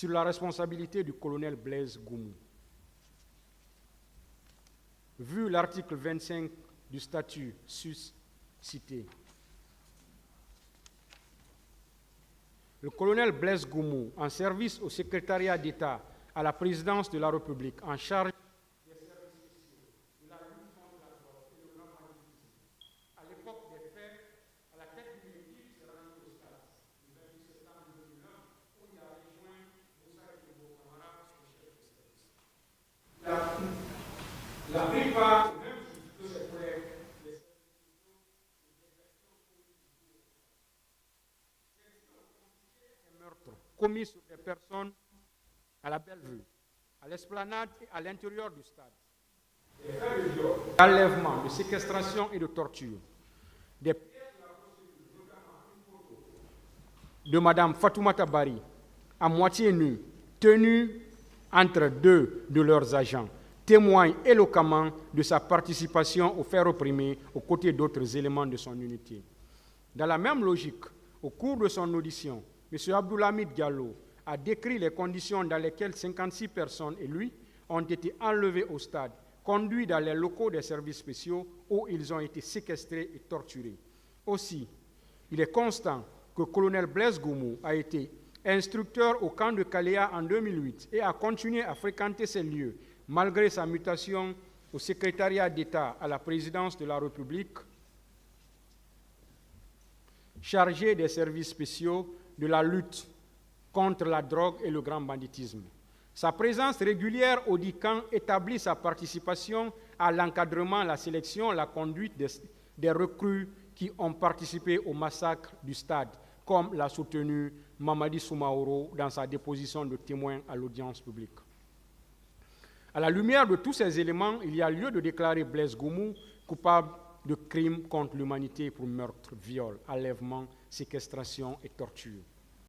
sur la responsabilité du colonel Blaise Goumou. Vu l'article 25 du statut suscité, le colonel Blaise Goumou, en service au secrétariat d'État à la présidence de la République, en charge des services spéciaux, de la lutte contre la drogue et le grand banditisme, à l'époque des faits, à la tête d'une équipe s'est rendu au stade le 28 septembre 2001, où il a rejoint Moussa Etobo Camara, son chef de service. La plupart, même de ses collègues, les meurtres commis sur des personnes à la Bellevue, à l'esplanade et à l'intérieur du stade. Des faits de viol, d'enlèvement, de séquestration et de torture. Des pièces de la procédure, notamment une photo de Mme Fatoumata Bari, à moitié nue, tenue entre deux de leurs agents, témoigne éloquemment de sa participation aux faits reprimés aux côtés d'autres éléments de son unité. Dans la même logique, au cours de son audition, M. Abdoulhamid Diallo a décrit les conditions dans lesquelles 56 personnes et lui ont été enlevés au stade, conduits dans les locaux des services spéciaux où ils ont été séquestrés et torturés. Aussi, il est constant que le colonel Blaise Goumou a été instructeur au camp de Kaléa en 2008 et a continué à fréquenter ces lieux malgré sa mutation au secrétariat d'État à la présidence de la République, chargé des services spéciaux de la lutte contre la drogue et le grand banditisme. Sa présence régulière au dit camp établit sa participation à l'encadrement, la sélection, la conduite des recrues qui ont participé au massacre du stade, comme l'a soutenu Mamadi Soumaoro dans sa déposition de témoin à l'audience publique. À la lumière de tous ces éléments, il y a lieu de déclarer Blaise Goumou coupable de crimes contre l'humanité pour meurtre, viol, enlèvement, séquestration et torture.